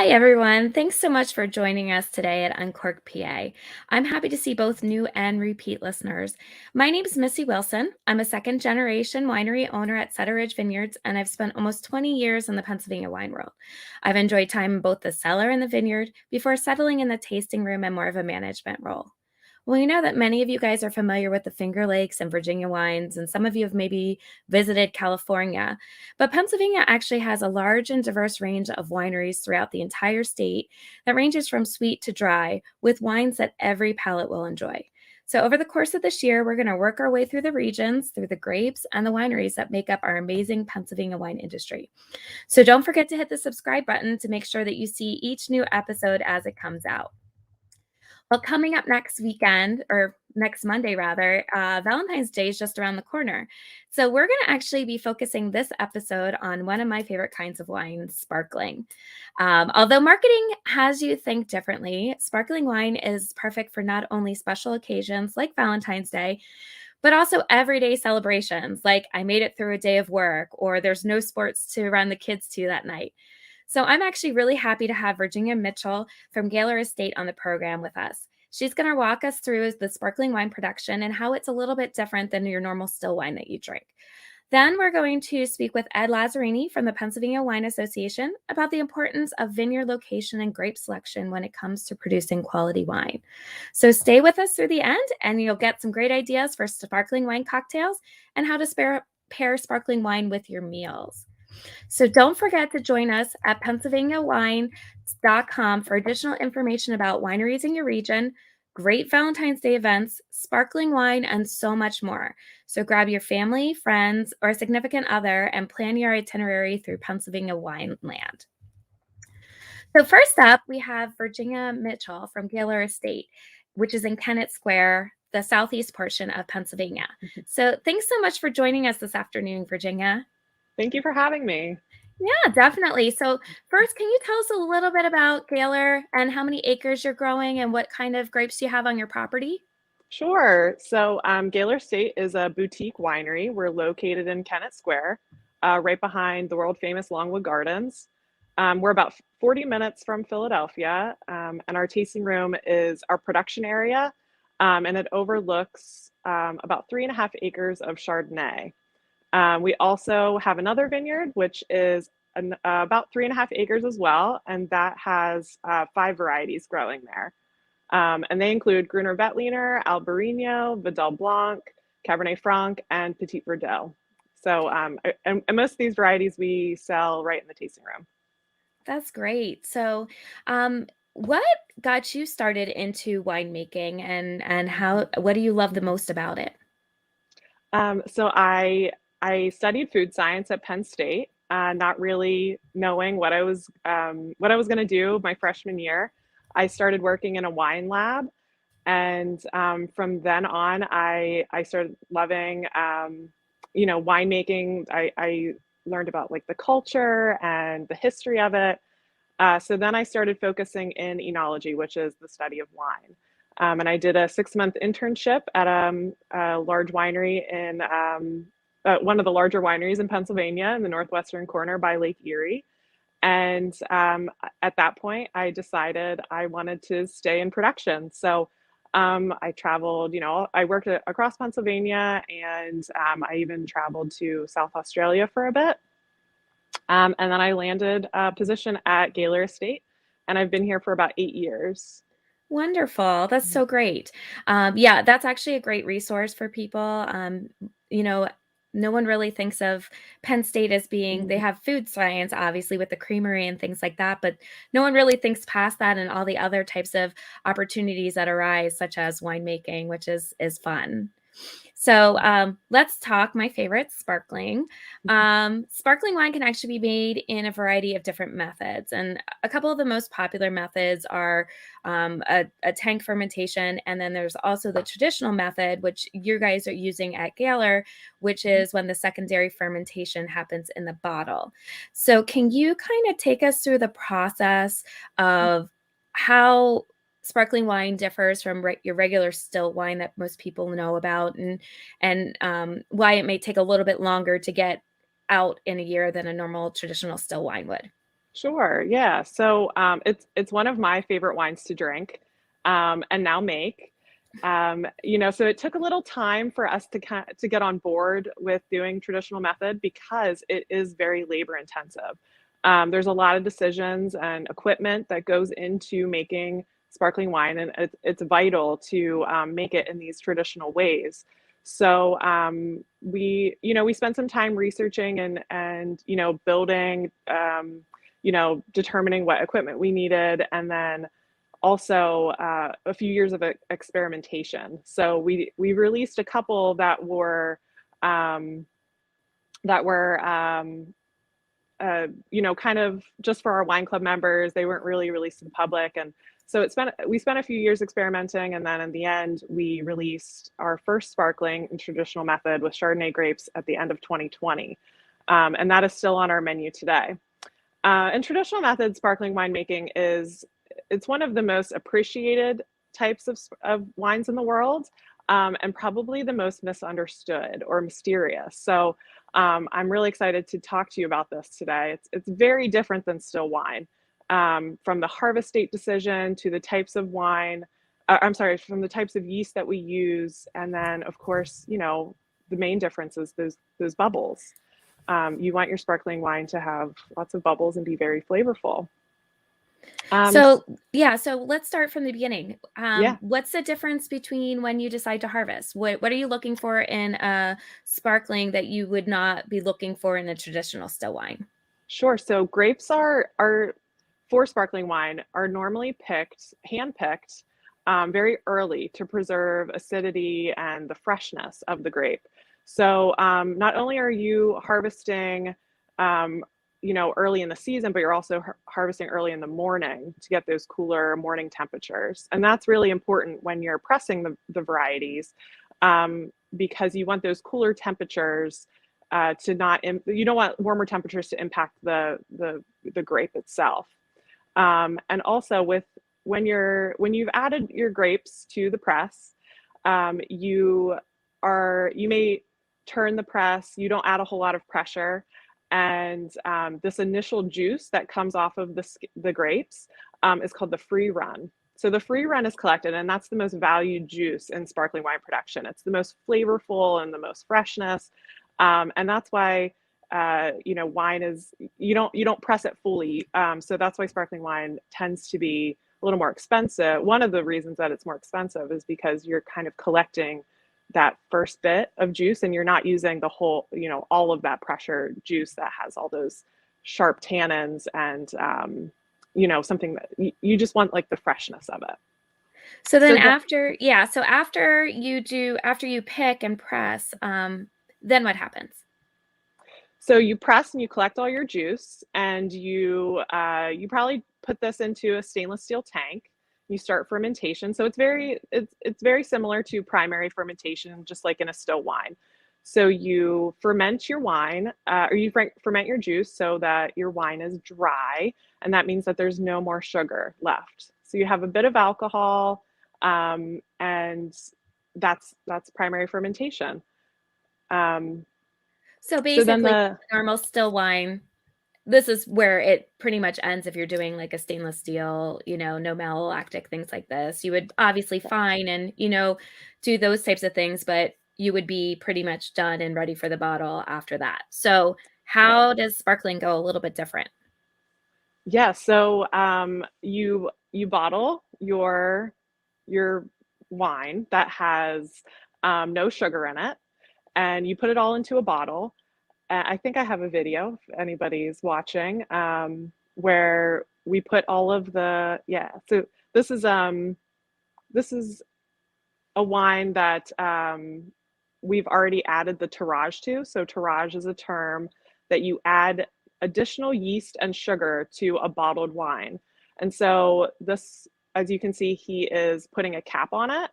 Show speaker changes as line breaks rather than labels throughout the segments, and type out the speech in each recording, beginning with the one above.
Hi, everyone. Thanks so much for joining us today at Uncork PA. I'm happy to see both new and repeat listeners. My name is Missy Wilson. I'm a second generation winery owner at Sutter Ridge Vineyards, and I've spent almost 20 years in the Pennsylvania wine world. I've enjoyed time in both the cellar and the vineyard before settling in the tasting room and more of a management role. Well, you know that many of you guys are familiar with the Finger Lakes and Virginia wines, and some of you have maybe visited California. But Pennsylvania actually has a large and diverse range of wineries throughout the entire state that ranges from sweet to dry, with wines that every palate will enjoy. So, over the course of this year, we're going to work our way through the regions, through the grapes, and the wineries that make up our amazing Pennsylvania wine industry. So, don't forget to hit the subscribe button to make sure that you see each new episode as it comes out. Well, coming up next weekend, or next Monday rather, Valentine's Day is just around the corner. So we're going to actually be focusing this episode on one of my favorite kinds of wine, sparkling. Although marketing has you think differently, sparkling wine is perfect for not only special occasions like Valentine's Day, but also everyday celebrations like I made it through a day of work or there's no sports to run the kids to that night. So I'm actually really happy to have Virginia Mitchell from Gaylor Estate on the program with us. She's going to walk us through the sparkling wine production and how it's a little bit different than your normal still wine that you drink. Then we're going to speak with Ed Lazzerini from the Pennsylvania Wine Association about the importance of vineyard location and grape selection when it comes to producing quality wine. So stay with us through the end and you'll get some great ideas for sparkling wine cocktails and how to pair sparkling wine with your meals. So don't forget to join us at PennsylvaniaWine.com for additional information about wineries in your region, great Valentine's Day events, sparkling wine, and so much more. So grab your family, friends, or a significant other and plan your itinerary through Pennsylvania wine land. So first up, we have Virginia Mitchell from Gaylor Estate, which is in Kennett Square, the southeast portion of Pennsylvania. So thanks so much for joining us this afternoon, Virginia.
Thank you for having me.
Yeah, definitely. So first, can you tell us a little bit about Gaylor and how many acres you're growing and what kind of grapes you have on your property?
Sure. So, Gaylor State is a boutique winery. We're located in Kennett Square, right behind the world famous Longwood Gardens. We're about 40 minutes from Philadelphia, and our tasting room is our production area, and it overlooks about 3.5 acres of Chardonnay. We also have another vineyard, which is about 3.5 acres as well, and that has 5 varieties growing there. And they include Gruner Veltliner, Albarino, Vidal Blanc, Cabernet Franc, and Petit Verdot. So, and most of these varieties we sell right in the tasting room.
That's great. So, what got you started into winemaking and what do you love the most about it?
So I studied food science at Penn State, not really knowing what I was going to do my freshman year. I started working in a wine lab, and from then on, I started loving winemaking. I learned about like the culture and the history of it. So then I started focusing in enology, which is the study of wine. And I did a 6-month internship at a large winery in one of the larger wineries in Pennsylvania in the northwestern corner by Lake Erie. And at that point, I decided I wanted to stay in production. So I traveled, I worked across Pennsylvania, and I even traveled to South Australia for a bit. And then I landed a position at Gaylor Estate, and I've been here for about 8 years.
Wonderful. That's so great. Yeah, that's actually a great resource for people. You know, no one really thinks of Penn State as being, they
Mhm.
have food science, obviously, with the creamery and things like that, but no one really thinks past that and all the other types of opportunities that arise, such as winemaking, which is fun. So let's talk my favorite, sparkling. Sparkling wine can actually be made in a variety of different methods. And a couple of the most popular methods are a tank fermentation. And then there's also the traditional method, which you guys are using at Gaylor, which
Mhm.
is when the secondary fermentation happens in the bottle. So can you kind of take us through the process of how sparkling wine differs from your regular still wine that most people know about, and why it may take a little bit longer to get out in a year than a normal traditional still wine would?
Sure, yeah. So it's one of my favorite wines to drink, and now make. So it took a little time for us to get on board with doing traditional method because it is very labor intensive. There's a lot of decisions and equipment that goes into making sparkling wine, and it's vital to make it in these traditional ways. So we spent some time researching and building. Determining what equipment we needed, and then also a few years of experimentation. So we released a couple um, that were kind of just for our wine club members. They weren't really released to the public, and so we spent a few years experimenting, and then in the end, we released our first sparkling and traditional method with Chardonnay grapes at the end of 2020, and that is still on our menu today. And traditional method sparkling winemaking it's one of the most appreciated types of wines in the world, and probably the most misunderstood or mysterious. So I'm really excited to talk to you about this today. It's very different than still wine, from the harvest date decision to the types of wine. I'm sorry, from the types of yeast that we use, and then of course, the main difference is those bubbles. You want your sparkling wine to have lots of bubbles and be very flavorful. Um,
So let's start from the beginning.
yeah,
What's the difference between when you decide to harvest? What are you looking for in a sparkling that you would not be looking for in a traditional still wine?
sure. So grapes are for sparkling wine are normally hand picked, very early to preserve acidity and the freshness of the grape. So not only are you harvesting, um, early in the season, but you're also harvesting early in the morning to get those cooler morning temperatures. And that's really important when you're pressing the varieties, because you want those cooler temperatures to not, you don't want warmer temperatures to impact the grape itself. And also when you've added your grapes to the press, you may turn the press. You don't add a whole lot of pressure, and this initial juice that comes off of the grapes is called the free run. So the free run is collected, and that's the most valued juice in sparkling wine production. It's the most flavorful and the most freshness, and that's why wine is you don't press it fully. So that's why sparkling wine tends to be a little more expensive. One of the reasons that it's more expensive is because you're kind of collecting that first bit of juice, and you're not using the whole, all of that pressure juice that has all those sharp tannins, and something that you just want, like, the freshness of it.
So then
So the
after you pick and press, then what happens?
So you press and you collect all your juice, and you probably put this into a stainless steel tank. You start fermentation. So it's very similar to primary fermentation, just like in a still wine. So you ferment your wine, or you ferment your juice so that your wine is dry, and that means that there's no more sugar left. So you have a bit of alcohol, and that's primary fermentation. Um,
So
so then
basically, normal still wine, this is where it pretty much ends if you're doing like a stainless steel, no malolactic, things like this. You would obviously fine and, do those types of things, but you would be pretty much done and ready for the bottle after that. So
Right.
how does sparkling go a little bit different?
Yeah, so you bottle your wine that has no sugar in it, and you put it all into a bottle. I think I have a video if anybody's watching, where we put all of the yeah. So this is a wine that we've already added the tirage to. So tirage is a term that you add additional yeast and sugar to a bottled wine. And so this, as you can see, he is putting a cap on it,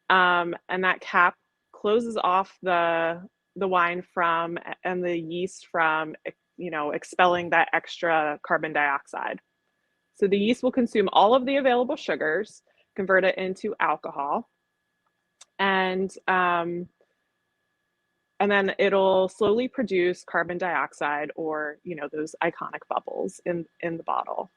and that cap closes off the wine from and the yeast from expelling that extra carbon dioxide. So the yeast will consume all of the available sugars, convert it into alcohol, and And then it'll slowly produce carbon dioxide, or, those iconic bubbles in the bottle.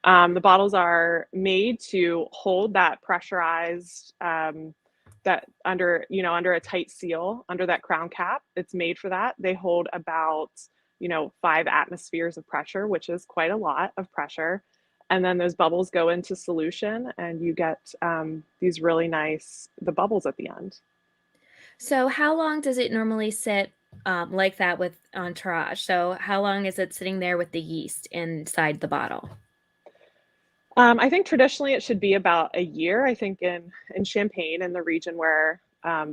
The bottles are made to hold that pressurized, that under a tight seal, under that crown cap. It's made for that. They hold about, 5 atmospheres of pressure, which is quite a lot of pressure. And then those bubbles go into solution, and you get these really nice, the bubbles at the end.
So how long does it normally sit like that with entourage? So how long is it sitting there with the yeast inside the bottle?
I think traditionally it should be about a year. I think in Champagne, in the region where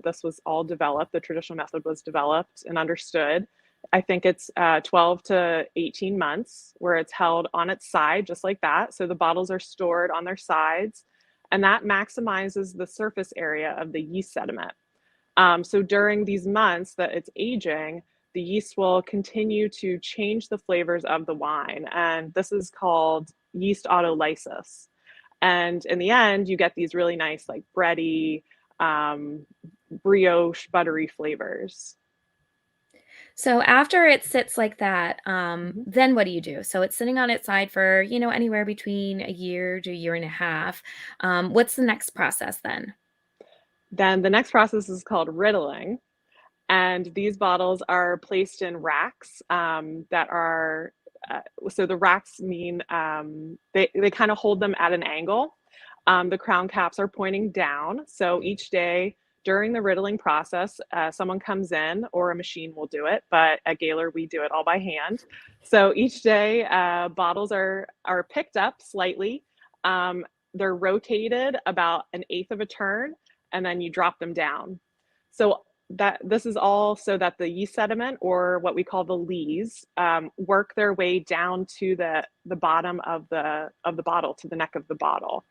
this was all developed, the traditional method was developed and understood. I think it's 12 to 18 months where it's held on its side, just like that. So the bottles are stored on their sides, and that maximizes the surface area of the yeast sediment. So during these months that it's aging, the yeast will continue to change the flavors of the wine. And this is called yeast autolysis. And in the end, you get these really nice, like bready, brioche, buttery flavors.
So after it sits like that,
Mhm.
then what do you do? So it's sitting on its side for, anywhere between a year to a year and a half. What's the next process then?
Then the next process is called riddling. And these bottles are placed in racks that are, so the racks mean they kind of hold them at an angle. The crown caps are pointing down. So each day during the riddling process, someone comes in, or a machine will do it. But at Gaylor, we do it all by hand. So each day, bottles are picked up slightly. They're rotated about an eighth of a turn, and then you drop them down. So that this is all so that the yeast sediment, or what we call the lees, work their way down to the bottom of the bottle, to the neck of the bottle.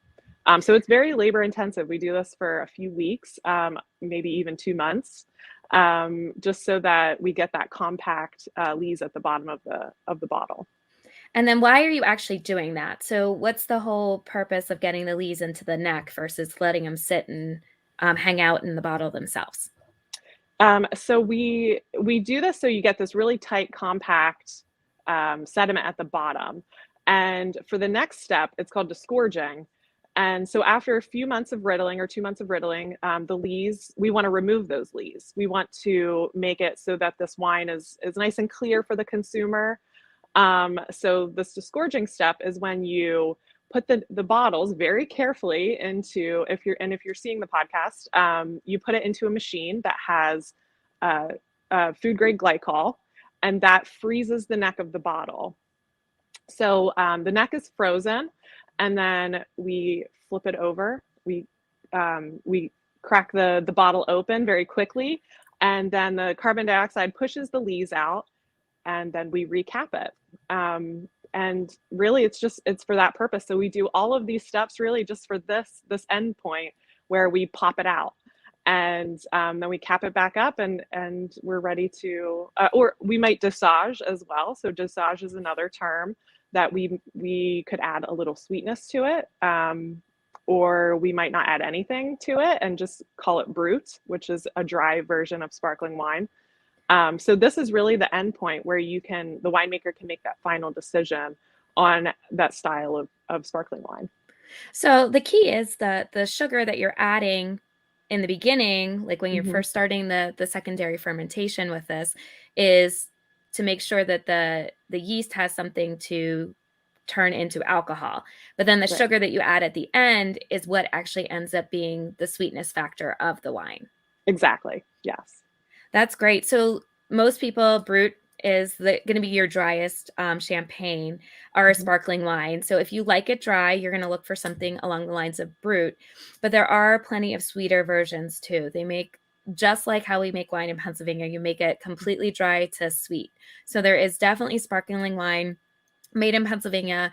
So it's very labor intensive. We do this for a few weeks, maybe even 2 months, just so that we get that compact lees at the bottom of the bottle.
And then why are you actually doing that? So what's the whole purpose of getting the lees into the neck versus letting them sit and hang out in the bottle themselves?
So we do this so you get this really tight, compact sediment at the bottom. And for the next step, it's called disgorging. And so after a few months of riddling, or 2 months of riddling, the lees, we want to remove those lees. We want to make it so that this wine is nice and clear for the consumer. So this disgorging step is when you put the bottles very carefully into, if you're seeing the podcast, you put it into a machine that has food grade glycol, and that freezes the neck of the bottle. So the neck is frozen, and then we flip it over. We crack the bottle open very quickly, and then the carbon dioxide pushes the lees out, and then we recap it. And really, it's for that purpose. So we do all of these steps really just for this end point where we pop it out, and then we cap it back up, and we're ready to, or we might dosage as well. So dosage is another term that we could add a little sweetness to it, or we might not add anything to it and just call it brut, which is a dry version of sparkling wine. So this is really the end point where the winemaker can make that final decision on that style of sparkling wine.
So the key is the sugar that you're adding in the beginning, like when you're
Hmm.
first starting the secondary fermentation with this, is to make sure that the yeast has something to turn into alcohol. But then the
Right.
sugar that you add at the end is what actually ends up being the sweetness factor of the wine.
Exactly. Yes.
That's great. So most people, Brut is going to be your driest champagne or
Hmm.
sparkling wine. So if you like it dry, you're going to look for something along the lines of Brut. But there are plenty of sweeter versions too. They make just like how we make wine in Pennsylvania. You make it completely dry to sweet. So there is definitely sparkling wine made in Pennsylvania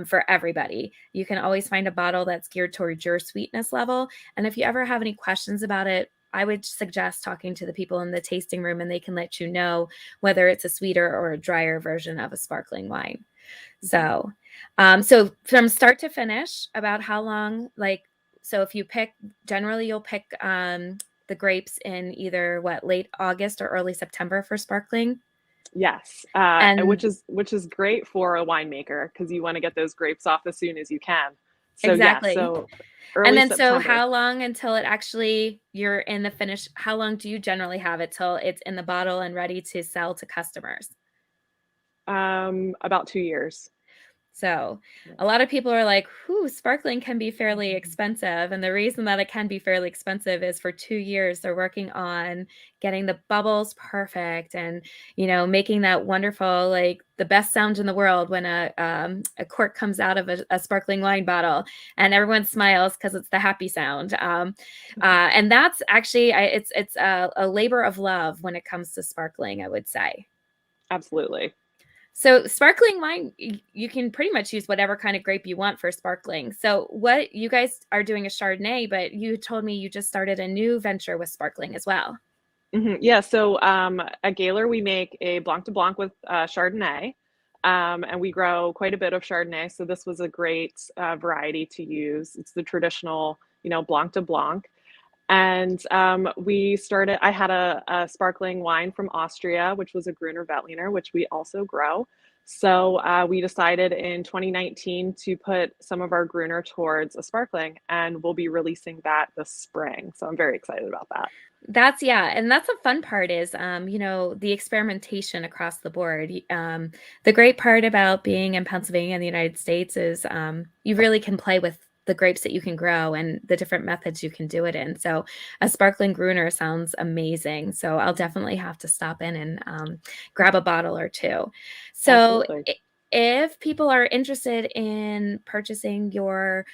for everybody. You can always find a bottle that's geared towards your sweetness level. And if you ever have any questions about it, I would suggest talking to the people in the tasting room, and they can let you know whether it's a sweeter or a drier version of a sparkling wine.
Hmm.
So from start to finish, about how long, like, so if you pick, generally you'll pick the grapes in either late August or early September for sparkling.
Yes,
And
which is great for a winemaker because you want to get those grapes off as soon as you can. So yeah,
exactly.
so
And
early
then so
September.
how long until it actually you're in the finish? How long do you generally have it till it's in the bottle and ready to sell to customers?
About 2 years.
So
Yeah.
a lot of people are like, whew, sparkling can be fairly
Mhm.
expensive. And the reason that it can be fairly expensive is for 2 years, they're working on getting the bubbles perfect and, making that wonderful, like the best sound in the world when a cork comes out of a sparkling wine bottle and everyone smiles because it's the happy sound. And that's actually, it's a labor of love when it comes to sparkling, I would say.
Absolutely.
So sparkling wine, you can pretty much use whatever kind of grape you want for sparkling. So what you guys are doing a Chardonnay, but you told me you just started a new venture with sparkling as well.
Yeah, so at Gaylor, we make a Blanc de Blanc with Chardonnay, and we grow quite a bit of Chardonnay. So this was a great variety to use. It's the traditional, Blanc de Blanc. And I had a sparkling wine from Austria, which was a Gruner Veltliner, which we also grow. So we decided in 2019 to put some of our Gruner towards a sparkling, and we'll be releasing that this spring. So I'm very excited about that.
And that's the fun part is, the experimentation across the board. The great part about being in Pennsylvania in the United States is you really can play with the grapes that you can grow and the different methods you can do it in. So a sparkling Gruner sounds amazing. So I'll definitely have to stop in and grab a bottle or two. So
Absolutely.
if people are interested in purchasing the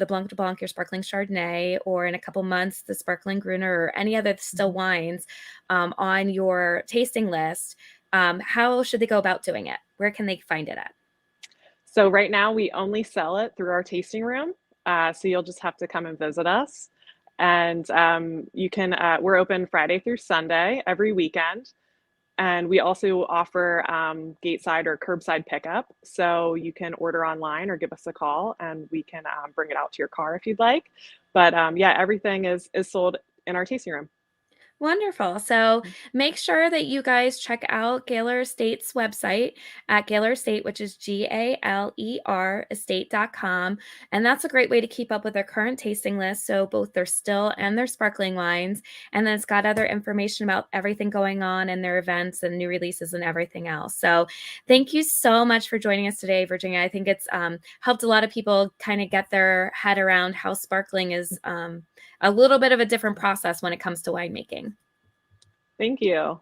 Blanc de Blanc, your sparkling Chardonnay, or in a couple months, the sparkling Gruner or any other still wines on your tasting list, how should they go about doing it? Where can they find it at?
So right now we only sell it through our tasting room. So you'll just have to come and visit us. And we're open Friday through Sunday every weekend. And we also offer gateside or curbside pickup. So you can order online or give us a call and we can bring it out to your car if you'd like. But yeah, everything is sold in our tasting room.
Wonderful. So make sure that you guys check out Gaylor Estate's website at Gaylor Estate, which is Galer estate.com. And that's a great way to keep up with their current tasting list. So both their still and their sparkling wines. And then it's got other information about everything going on and their events and new releases and everything else. So thank you so much for joining us today, Virginia. I think it's helped a lot of people kind of get their head around how sparkling is a little bit of a different process when it comes to winemaking.
Thank you.
All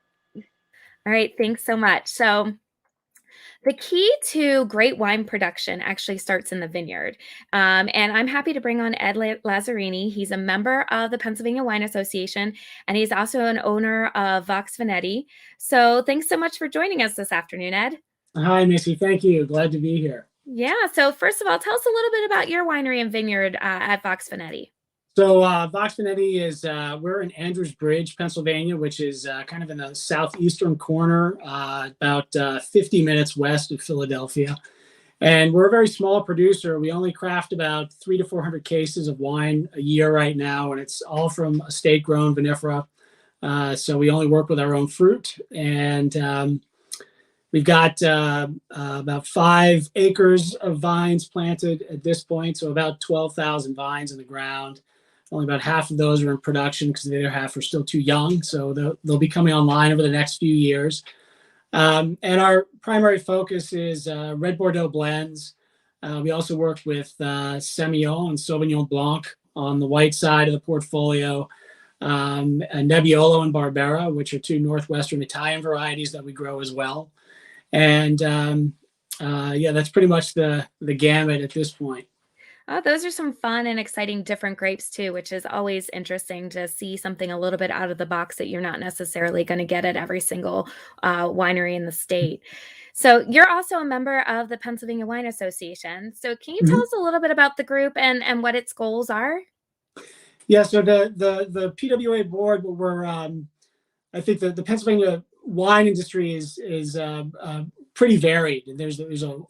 right, thanks so much. So, the key to great wine production actually starts in the vineyard. And I'm happy to bring on Ed Lazzerini. He's a member of the Pennsylvania Wine Association, and he's also an owner of Vox Vineti. So, thanks so much for joining us this afternoon, Ed.
Hi, Missy. Thank you. Glad to be here.
Yeah. So, first of all, tell us a little bit about your winery and vineyard at Vox Vineti.
So Vox Fanetti is, we're in Andrews Bridge, Pennsylvania, which is kind of in the southeastern corner, about 50 minutes west of Philadelphia. And we're a very small producer. We only craft about 300 to 400 cases of wine a year right now, and it's all from estate-grown vinifera. So we only work with our own fruit, and we've got about 5 acres of vines planted at this point, so about 12,000 vines in the ground. Only about half of those are in production because the other half are still too young. So they'll be coming online over the next few years. And our primary focus is red Bordeaux blends. We also work with Semillon and Sauvignon Blanc on the white side of the portfolio. And Nebbiolo and Barbera, which are 2 Northwestern Italian varieties that we grow as well. And yeah, that's pretty much the gamut at this point.
Oh, those are some fun and exciting different grapes too, which is always interesting to see something a little bit out of the box that you're not necessarily going to get at every single winery in the state. So you're also a member of the Pennsylvania Wine Association. So can you tell us a little bit about the group and what its goals are?
Yeah, so the PWA board, we're I think the Pennsylvania wine industry is pretty varied. There's a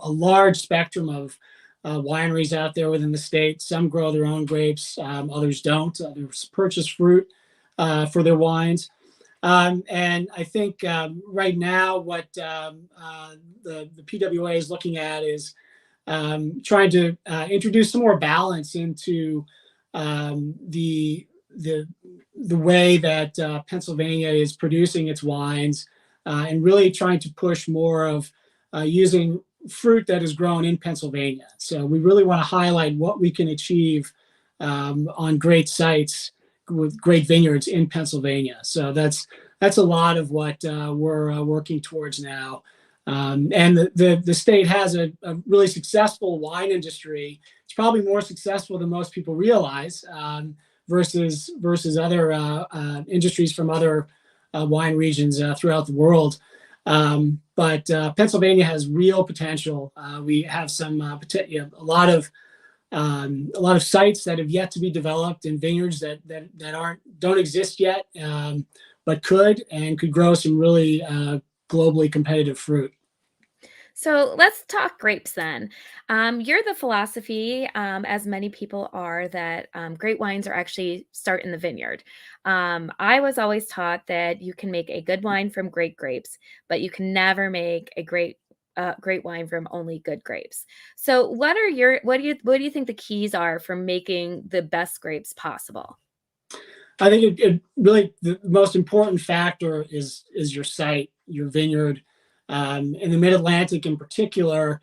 large spectrum of wineries out there within the state. Some grow their own grapes, others don't. Others purchase fruit for their wines. And I think right now what the PWA is looking at is trying to introduce some more balance into the way that Pennsylvania is producing its wines, and really trying to push more of using fruit that is grown in Pennsylvania. So we really want to highlight what we can achieve on great sites with great vineyards in Pennsylvania. So that's a lot of what we're working towards now. And the state has a really successful wine industry. It's probably more successful than most people realize, versus other industries from other wine regions throughout the world. But Pennsylvania has real potential. We have a lot of sites that have yet to be developed, and vineyards that don't exist yet, but could grow some really globally competitive fruit.
So let's talk grapes then. You're the philosophy, as many people are, that great wines are actually start in the vineyard. I was always taught that you can make a good wine from great grapes, but you can never make a great wine from only good grapes. So what do you think the keys are for making the best grapes possible?
I think it really, the most important factor is your site, your vineyard. In the Mid-Atlantic in particular,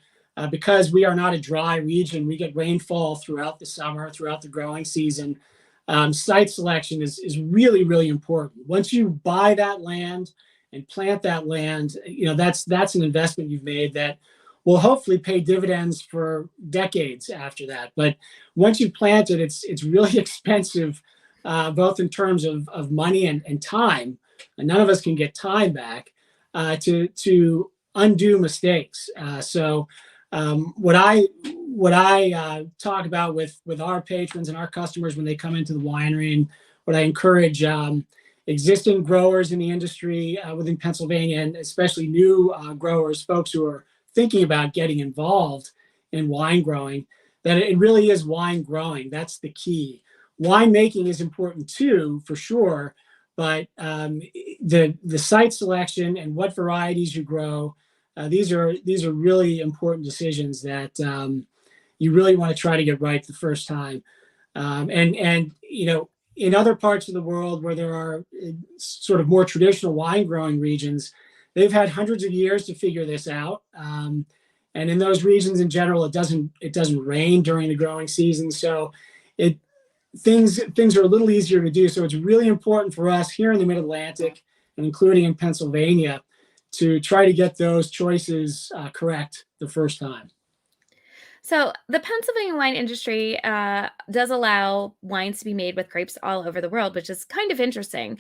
because we are not a dry region, we get rainfall throughout the summer, throughout the growing season. Site selection is really, really important. Once you buy that land and plant that land, that's an investment you've made that will hopefully pay dividends for decades after that. But once you plant it, it's really expensive, both in terms of money and time. And none of us can get time back. To undo mistakes. So what I talk about with our patrons and our customers when they come into the winery, and what I encourage existing growers in the industry within Pennsylvania, and especially new growers, folks who are thinking about getting involved in wine growing, that it really is wine growing. That's the key. Winemaking is important too, for sure. But the site selection and what varieties you grow, these are really important decisions that you really want to try to get right the first time. And in other parts of the world where there are sort of more traditional wine growing regions, they've had hundreds of years to figure this out. And in those regions in general, it doesn't rain during the growing season, so things are a little easier to do. So it's really important for us here in the Mid-Atlantic, and including in Pennsylvania, to try to get those choices correct the first time.
So the Pennsylvania wine industry does allow wines to be made with grapes all over the world, which is kind of interesting.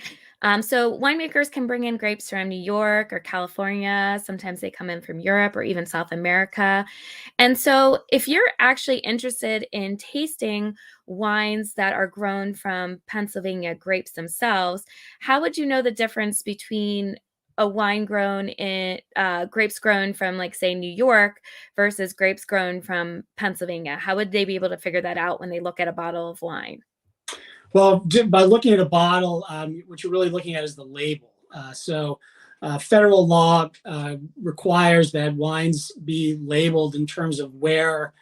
So winemakers can bring in grapes from New York or California. Sometimes they come in from Europe or even South America. And so if you're actually interested in tasting wines that are grown from Pennsylvania grapes themselves, how would you know the difference between a wine grown in grapes grown from, like, say, New York versus grapes grown from Pennsylvania? How would they be able to figure that out when they look at a bottle of wine?
Well, by looking at a bottle, what you're really looking at is the label. So federal law requires that wines be labeled in terms of where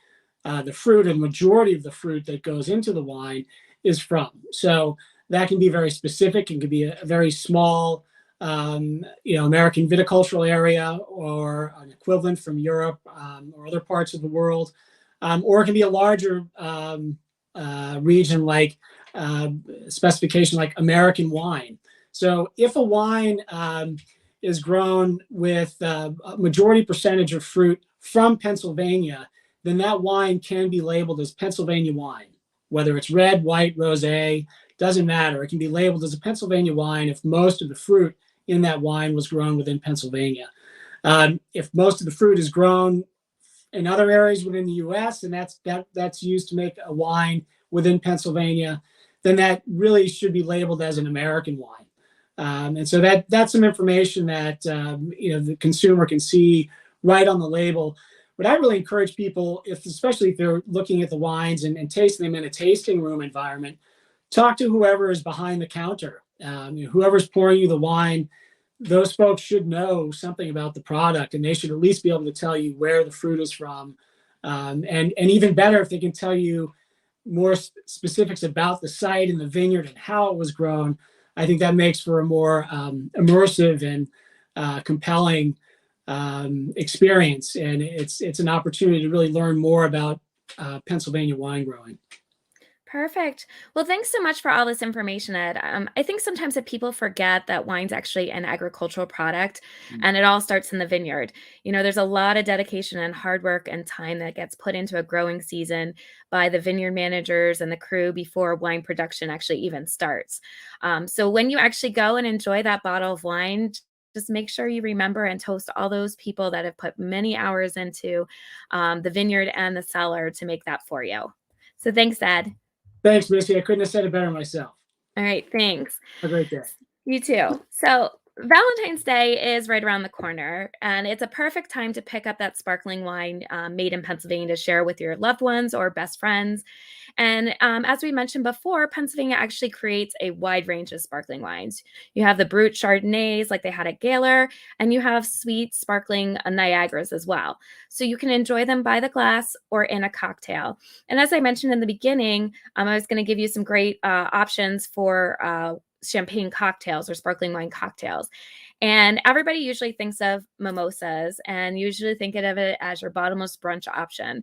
the fruit, and majority of the fruit that goes into the wine, is from. So that can be very specific. It can be a very small American viticultural area, or an equivalent from Europe or other parts of the world, or it can be a larger region, like specification like American wine. So if a wine is grown with a majority percentage of fruit from Pennsylvania, then that wine can be labeled as Pennsylvania wine, whether it's red, white, rosé, doesn't matter. It can be labeled as a Pennsylvania wine if most of the fruit in that wine was grown within Pennsylvania. If most of the fruit is grown in other areas within the U.S., and that's used to make a wine within Pennsylvania, then that really should be labeled as an American wine. And so that's some information that the consumer can see right on the label. But I really encourage people, especially if they're looking at the wines and tasting them in a tasting room environment, talk to whoever is behind the counter. Whoever's pouring you the wine, those folks should know something about the product, and they should at least be able to tell you where the fruit is from. And even better, if they can tell you more specifics about the site and the vineyard and how it was grown, I think that makes for a more immersive and compelling experience. And it's an opportunity to really learn more about Pennsylvania wine growing.
Perfect. Well, thanks so much for all this information, Ed. I think sometimes that people forget that wine's actually an agricultural product, and it all starts in the vineyard. There's a lot of dedication and hard work and time that gets put into a growing season by the vineyard managers and the crew before wine production actually even starts. So when you actually go and enjoy that bottle of wine, just make sure you remember and toast all those people that have put many hours into the vineyard and the cellar to make that for you. So thanks, Ed.
Thanks, Missy. I couldn't have said it better myself.
All right, thanks.
Have a great day.
You too. So Valentine's Day is right around the corner, and it's a perfect time to pick up that sparkling wine made in Pennsylvania to share with your loved ones or best friends. And as we mentioned before, Pennsylvania actually creates a wide range of sparkling wines. You have the Brut Chardonnays like they had at Gaylor, and you have sweet sparkling Niagaras as well. So you can enjoy them by the glass or in a cocktail. And as I mentioned in the beginning, I was going to give you some great options for champagne cocktails or sparkling wine cocktails. And everybody usually thinks of mimosas and usually think of it as your bottomless brunch option.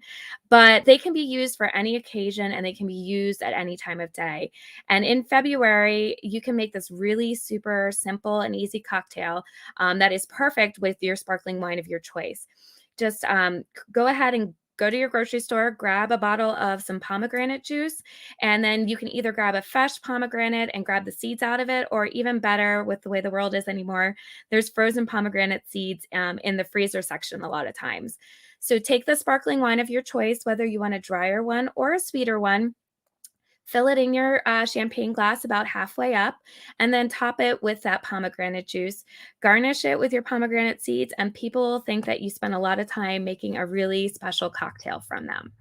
But they can be used for any occasion and they can be used at any time of day. And in February, you can make this really super simple and easy cocktail that is perfect with your sparkling wine of your choice. Just go ahead and go to your grocery store, grab a bottle of some pomegranate juice, and then you can either grab a fresh pomegranate and grab the seeds out of it, or even better, with the way the world is anymore, there's frozen pomegranate seeds in the freezer section a lot of times. So take the sparkling wine of your choice, whether you want a drier one or a sweeter one. Fill it in your champagne glass about halfway up, and then top it with that pomegranate juice. Garnish it with your pomegranate seeds, and people will think that you spent a lot of time making a really special cocktail from them.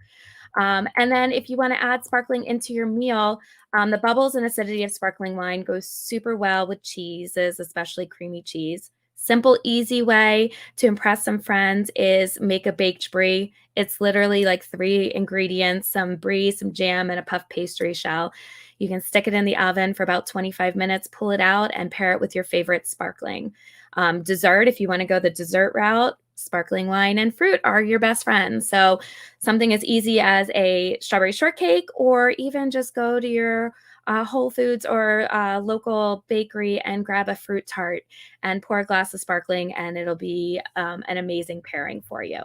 And then if you want to add sparkling into your meal, the bubbles and acidity of sparkling wine goes super well with cheeses, especially creamy cheese. Simple, easy way to impress some friends is make a baked brie. It's literally like 3 ingredients, some brie, some jam, and a puff pastry shell. You can stick it in the oven for about 25 minutes, pull it out, and pair it with your favorite sparkling. Dessert, if you want to go the dessert route, sparkling wine and fruit are your best friends. So something as easy as a strawberry shortcake, or even just go to your Whole Foods or local bakery and grab a fruit tart and pour a glass of sparkling, and it'll be an amazing pairing for you.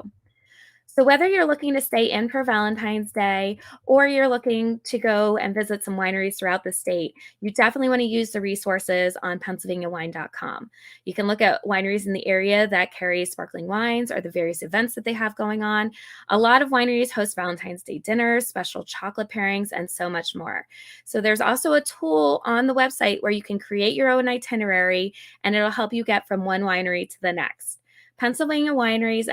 So whether you're looking to stay in for Valentine's Day or you're looking to go and visit some wineries throughout the state, you definitely want to use the resources on PennsylvaniaWine.com. You can look at wineries in the area that carry sparkling wines or the various events that they have going on. A lot of wineries host Valentine's Day dinners, special chocolate pairings, and so much more. So there's also a tool on the website where you can create your own itinerary, and it'll help you get from one winery to the next. Pennsylvania wineries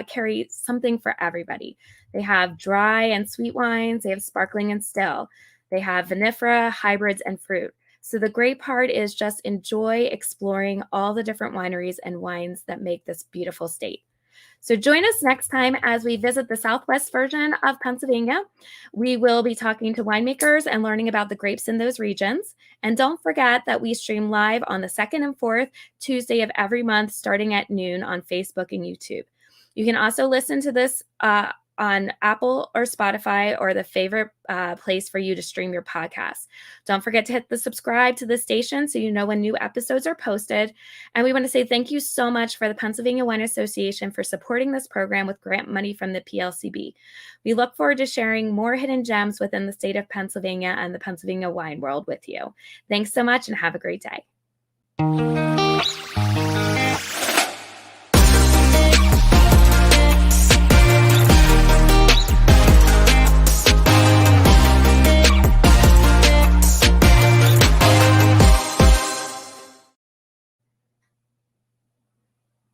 carry something for everybody. They have dry and sweet wines. They have sparkling and still. They have vinifera, hybrids, and fruit. So the great part is just enjoy exploring all the different wineries and wines that make this beautiful state. So join us next time as we visit the Southwest version of Pennsylvania. We will be talking to winemakers and learning about the grapes in those regions. And don't forget that we stream live on the 2nd and 4th Tuesday of every month, starting at noon on Facebook and YouTube. You can also listen to this on Apple or Spotify or the favorite place for you to stream your podcast. Don't forget to hit the subscribe to the station so you know when new episodes are posted. And we want to say thank you so much for the Pennsylvania Wine Association for supporting this program with grant money from the PLCB. We look forward to sharing more hidden gems within the state of Pennsylvania and the Pennsylvania wine world with you. Thanks so much and have a great day.